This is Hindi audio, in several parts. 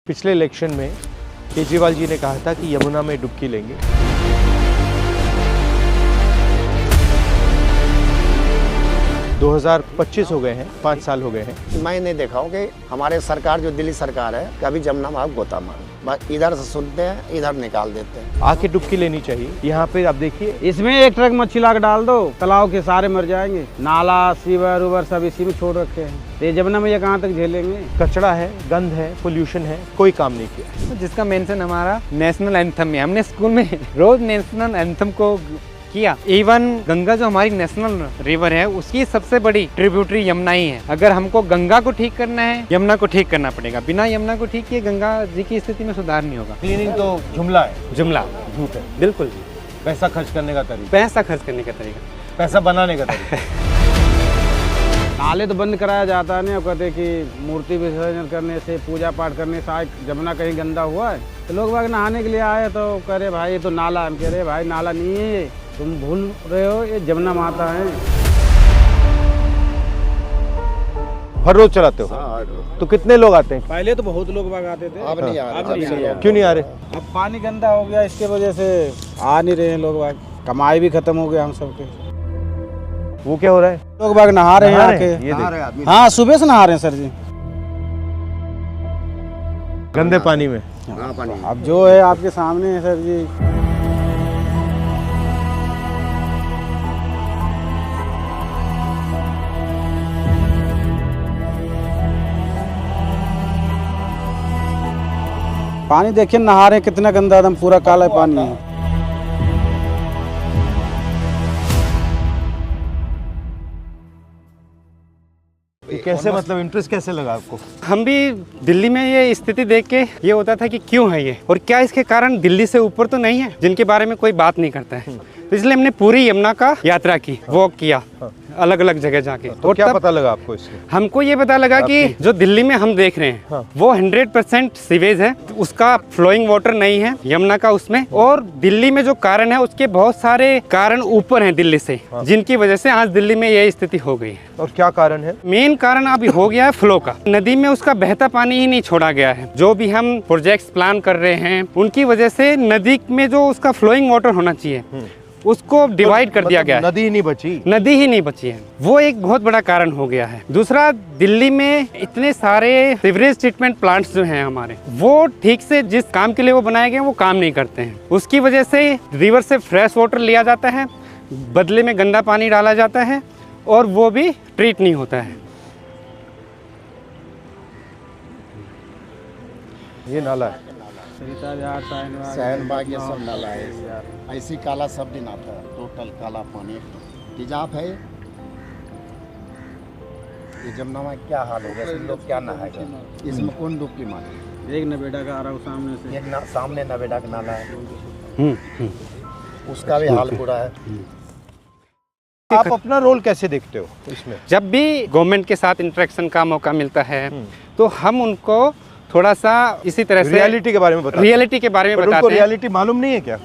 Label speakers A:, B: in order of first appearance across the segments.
A: पिछले इलेक्शन में केजरीवाल जी ने कहा था कि यमुना में डुबकी लेंगे। दो 2025 हो गए हैं, 5 साल हो गए हैं।
B: मैं नहीं देखा हूँ कि हमारे सरकार जो दिल्ली सरकार है कभी जमुना में आप गोता मार बस इधर से सुनते हैं इधर निकाल देते हैं।
A: आके डुबकी लेनी चाहिए। यहाँ पे आप देखिए,
C: इसमें एक ट्रक मच्छी ला के डाल दो, तालाब के सारे मर जाएंगे। नाला सीवर उवर सब इसी में छोड़ रखे हैं। तो ये जमुना में ये कहाँ तक झेलेंगे?
A: कचरा है, गंद है, पोल्यूशन है, कोई काम नहीं किया।
D: जिसका मेंशन हमारा नेशनल एंथम में, हमने स्कूल में रोज नेशनल एंथम को किया। इवन गंगा जो हमारी नेशनल रिवर है उसकी सबसे बड़ी ट्रिब्यूटरी यमुना ही है। अगर हमको गंगा को ठीक करना है, यमुना को ठीक करना पड़ेगा। बिना यमुना को ठीक किए गंगा जी की स्थिति में सुधार नहीं होगा।
A: क्लीनिंग तो जुमला है,
D: जुमला
A: झूठ है।
D: बिल्कुल।
A: पैसा खर्च करने का तरीका,
D: पैसा खर्च करने का तरीका,
A: पैसा बनाने का तरीका।
C: नाले तो बंद कराया जाता है। और कहते कि मूर्ति विसर्जन करने से, पूजा पाठ करने से जमुना कहीं गंदा हुआ है। तो लोग बाग नहाने के लिए आए तो कह रहे भाई ये तो नाला। हम कह रहे भाई नाला नहीं है ये, तुम भूल रहे हो, ये जमुना माता है।
A: हर रोज चलाते हो? तो कितने लोग आते हैं?
C: पहले तो बहुत लोग बाग आते थे,
B: अब नहीं आ
C: अब नहीं आ रहे।
A: क्यों नहीं आ रहे?
C: अब पानी गंदा हो गया, इसके वजह से आ नहीं रहे हैं लोग बाग। कमाई भी खत्म हो गया हम सबके।
A: वो क्या हो रहा है?
C: लोग बाग नहा रहे हैं
A: नहा
C: आके।
A: ये देख,
C: हाँ, सुबह से नहा रहे हैं सर जी।
A: गंदे पानी में।
C: अब जो है आपके सामने है सर जी। पानी देखिए, नहा रहे हैं, कितना गंदा, एकदम पूरा काला पानी है।
A: ये कैसे, मतलब इंटरेस्ट कैसे लगा आपको?
D: हम भी दिल्ली में ये स्थिति देख के ये होता था कि क्यों है ये, और क्या इसके कारण दिल्ली से ऊपर तो नहीं है जिनके बारे में कोई बात नहीं करता है। तो इसलिए हमने पूरी यमुना का यात्रा की, वॉक किया अलग अलग जगह जाके।
A: तो क्या पता लगा आपको इससे?
D: हमको ये पता लगा कि जो दिल्ली में हम देख रहे हैं वो 100% सीवेज है, उसका फ्लोइंग वाटर नहीं है यमुना का उसमें। और दिल्ली में जो कारण है उसके बहुत सारे कारण ऊपर हैं दिल्ली से, जिनकी वजह से आज दिल्ली में यही स्थिति हो गई है।
A: और क्या कारण है?
D: मेन कारण अभी हो गया है फ्लो का। नदी में उसका बहता पानी ही नहीं छोड़ा गया है। जो भी हम प्रोजेक्ट्स प्लान कर रहे हैं उनकी वजह से नदी में जो उसका फ्लोइंग वाटर होना चाहिए उसको डिवाइड कर दिया गया है।
A: नदी ही नहीं बची।
D: नदी ही नहीं बची है, वो एक बहुत बड़ा कारण हो गया है। दूसरा, दिल्ली में इतने सारे सीवरेज ट्रीटमेंट प्लांट्स जो हैं हमारे, वो ठीक से जिस काम के लिए वो बनाए गए वो काम नहीं करते हैं। उसकी वजह से रिवर से फ्रेश वाटर लिया जाता है, बदले में गंदा पानी डाला जाता है और वो भी ट्रीट नहीं होता है।
A: ये नाला है।
B: शहनबाग ये सब नाला है, ऐसी काला सब दिन आता है, टोटल काला पानी तेजाब है। ये जमुना में क्या हाल होगा, लोग क्या नहाएगा, इसमें कौन डुबकी मारे?
C: एक नवेड़ा का आ रहा है सामने से,
B: ये सामने नवेड़ा का नाला है, उसका भी हाल बुरा है।
A: आप अपना रोल कैसे देखते हो इसमें?
D: जब भी गवर्नमेंट के साथ इंटरेक्शन का मौका मिलता है तो हम उनको थोड़ा सा इसी तरह से
A: रियलिटी के बारे में बताते हैं।
D: रियलिटी के बारे में बताते हैं।
A: रियलिटी मालूम नहीं है क्या?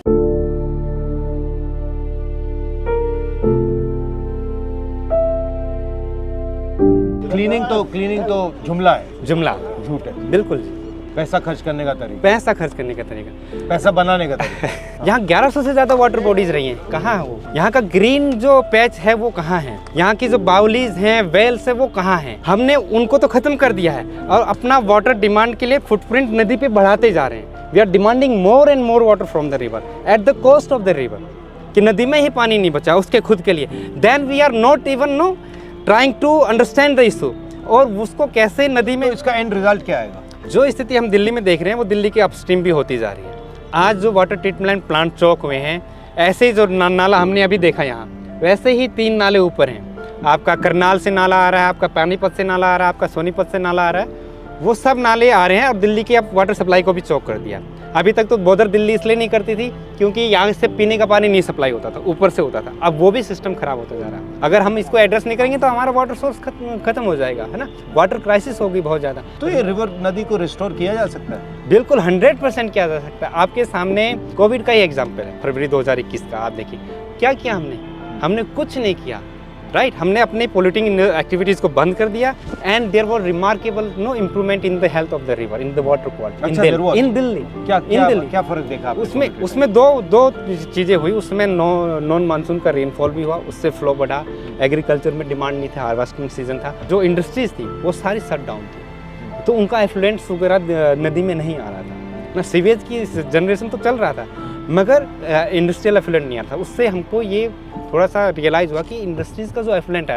A: क्लीनिंग तो जुमला है,
D: जुमला
A: झूठ है।
D: बिल्कुल।
A: पैसा खर्च करने का तरीका,
D: पैसा खर्च करने का तरीका,
A: पैसा बनाने का तरीका।
D: यहाँ 1100 से ज्यादा वाटर बॉडीज रही हैं। कहाँ है वो? यहाँ का ग्रीन जो पैच है वो कहाँ है? यहाँ की जो बाउलीज हैं, वेल्स है, वो कहाँ है? हमने उनको तो खत्म कर दिया है और अपना वाटर डिमांड के लिए फुटप्रिंट नदी पे बढ़ाते जा रहे हैं। We are demanding more and more water from the river at the cost of the river. कि नदी में ही पानी नहीं बचा उसके खुद के लिए। Then we are not even trying to understand the issue, और उसको कैसे नदी में।
A: तो इसका एंड रिजल्ट क्या आएगा?
D: जो स्थिति हम दिल्ली में देख रहे हैं वो दिल्ली के अपस्ट्रीम भी होती जा रही है। आज जो वाटर ट्रीटमेंट प्लांट चौक हुए हैं, ऐसे ही जो नाला हमने अभी देखा यहाँ, वैसे ही 3 नाले ऊपर हैं। आपका करनाल से नाला आ रहा है, आपका पानीपत से नाला आ रहा है, आपका सोनीपत से नाला आ रहा है। वो सब नाले आ रहे हैं और दिल्ली की अब वाटर सप्लाई को भी चौक कर दिया। अभी तक तो बॉर्डर दिल्ली इसलिए नहीं करती थी क्योंकि यहाँ से पीने का पानी नहीं सप्लाई होता था, ऊपर से होता था। अब वो भी सिस्टम खराब होता जा रहा है। अगर हम इसको एड्रेस नहीं करेंगे तो हमारा वाटर सोर्स खत्म हो जाएगा, है ना। वाटर क्राइसिस होगी बहुत ज़्यादा।
A: तो ये रिवर नदी को रिस्टोर किया जा सकता है?
D: बिल्कुल 100% किया जा सकता है। आपके सामने कोविड का ही एग्जाम्पल है, फरवरी 2021 का। आप देखिए क्या किया हमने कुछ नहीं किया। राइट हमने अपने पोल्यूटिंग एक्टिविटीज़ को बंद कर दिया and there was remarkable improvement in the health of the river in the water quality in Delhi
A: क्या फर्क देखा आपने?
D: उसमें दो चीज़ें हुई। उसमें नॉन मानसून का रेनफॉल भी हुआ, उससे फ्लो बढ़ा, एग्रीकल्चर में डिमांड नहीं था, हार्वेस्टिंग सीजन था, जो इंडस्ट्रीज थी वो सारी शट डाउन थी, तो उनका एफ्लुएंट्स वगैरह नदी में नहीं आ रहा था ना, सीवेज की जनरेशन तो चल रहा था मगर इंडस्ट्रियल एफ्लुएंट नहीं आ रहा था। उससे हमको ये थोड़ा सा रियलाइज़ हुआ कि इंडस्ट्रीज़ का जो एफ्लुएंट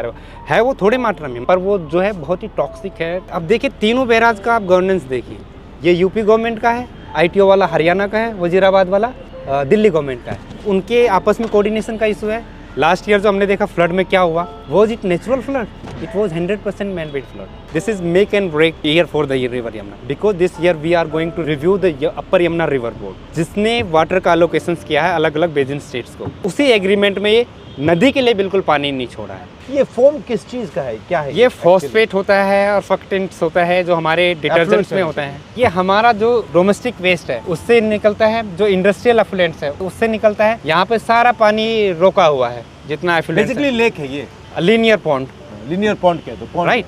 D: है वो थोड़े मात्रा में, पर वो जो है बहुत ही टॉक्सिक है। अब देखिए तीनों बैराज का आप गवर्नेंस देखिए, ये यूपी गवर्नमेंट का है, ITO वाला हरियाणा का है, वजीराबाद वाला दिल्ली गवर्नमेंट का है। उनके आपस में कोऑर्डिनेशन का इशू है। लास्ट ईयर जो हमने देखा फ्लड में क्या हुआ, was it natural flood? It was 100% man made flood. This is make and break year for the river Yamuna, because this year we are going to review the upper Yamuna river board, जिसने वाटर का अलोकेशन किया है अलग अलग बेसिन स्टेट्स को। उसी एग्रीमेंट में ये नदी के लिए बिल्कुल पानी नहीं छोड़ा है।
A: ये फोम किस चीज का है, क्या है
D: ये फॉस्फेट होता है और फक्टेंट्स होता है जो हमारे डिटर्जेंट्स में होता है। ये हमारा जो डोमेस्टिक वेस्ट है उससे निकलता है, जो इंडस्ट्रियल एफ्लुएंट्स है उससे निकलता है। यहाँ पे सारा पानी रोका हुआ है जितना एफ्लुएंट।
A: बेसिकली लेक है ये,
D: लीनियर पॉन्ड।
A: लीनियर पॉन्ड कहते हैं,
D: right.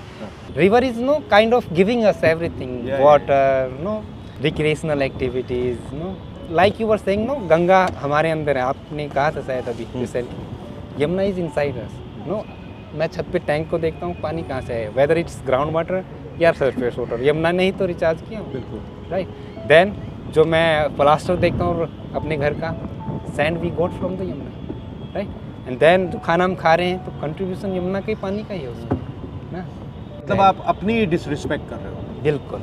D: River is no kind of giving us everything, water, no recreational activities, no like you were saying, no Ganga हमारे अंदर है, आपने कहा था शायद अभी recently, Yamuna is inside us. No मैं छत पे टैंक को देखता हूँ, पानी कहाँ से है, वेदर इट्स ग्राउंड वाटर या सरफेस वाटर, यमुना ने ही तो रिचार्ज किया।
A: बिल्कुल
D: राइट। देन जो मैं प्लास्टर देखता हूँ अपने घर का, sand we got from the Yamuna, right. And then जो खाना हम खा रहे हैं तो कंट्रीब्यूशन यमुना के पानी का ही है उसमें ना।
A: मतलब आप अपनी डिसरिस्पेक्ट कर रहे हो।
D: बिल्कुल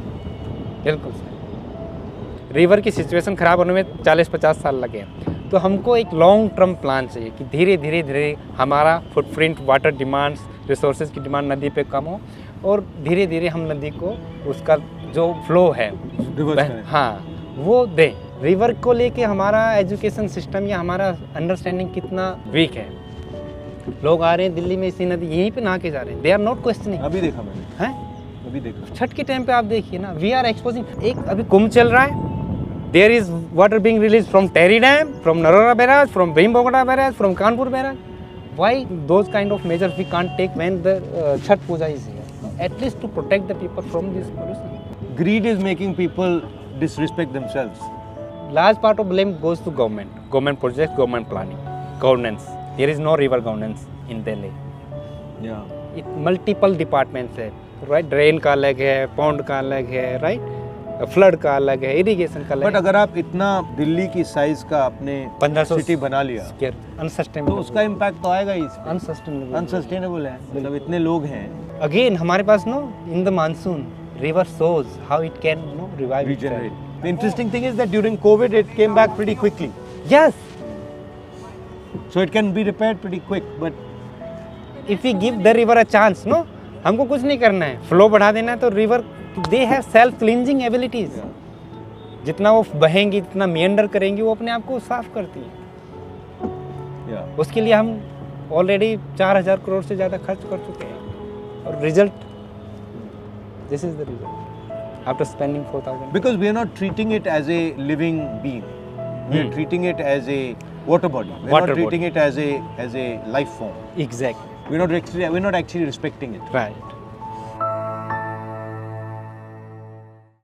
D: बिल्कुल सर। रिवर की सिचुएशन ख़राब होने में 40-50 साल लगे, तो हमको एक लॉन्ग टर्म प्लान चाहिए कि धीरे धीरे हमारा फुटप्रिंट, वाटर डिमांड्स, रिसोर्सेज की डिमांड नदी पे कम हो और धीरे धीरे हम नदी को उसका जो फ्लो है हाँ वो दें। रिवर को लेके हमारा एजुकेशन सिस्टम या हमारा अंडरस्टैंडिंग कितना वीक है। लोग आ रहे हैं दिल्ली में इसी नदी यहीं पे नहा के जा रहे हैं, दे आर नॉट क्वेश्चनिंग।
A: अभी देखा मैंने,
D: हैं
A: अभी देखा
D: छठ के टाइम पे आप देखिए ना, वी आर एक्सपोजिंग। एक अभी कुंभ चल रहा है, there is water being release from Tehri dam, from Narora barrage, from Bhimgoda barrage, from Kanpur barrage. Why those kind of measures we can't take when the Chhath Puja is here, at least to protect the people from this pollution.
A: Greed is making people disrespect themselves.
D: Large part of blame goes to government projects, government planning, governance. There is no river governance in Delhi.
A: Yeah.
D: It multiple departments है, right? ड्रेन का अलग है, पॉन्ड का अलग है, राइट, फ्लड का अलग है, इरिगेशन का अलग है।
A: बट अगर आप इतना दिल्ली की साइज का अपने
D: 1500
A: सिटी बना लिया
D: अनसस्टेनेबल,
A: तो उसका इम्पैक्ट तो आएगा ही।
D: अनसस्टेनेबल
A: है, मतलब इतने लोग हैं।
D: अगेन हमारे पास no in the monsoon river shows how it can revive
A: Regenerate.
D: itself.
A: The interesting thing is that during COVID it came back pretty quickly.
D: Yes,
A: So it can be repaired pretty quick. But
D: if we give the river a chance, no, हमको कुछ नहीं करना है, फ्लो बढ़ा देना है, तो river they have self cleansing abilities. जितना वो बहेंगी, जितना मेंडर करेंगी, वो अपने आप को साफ करती है। उसके लिए हम ऑलरेडी 4000 करोड़ से ज़्यादा खर्च कर चुके हैं और result, this is the result after spending 4000।
A: because we are not treating it as a living being, we are treating it as a water body. We are not treating it as a life form.
D: Exactly.
A: We're not actually respecting it.
D: Right.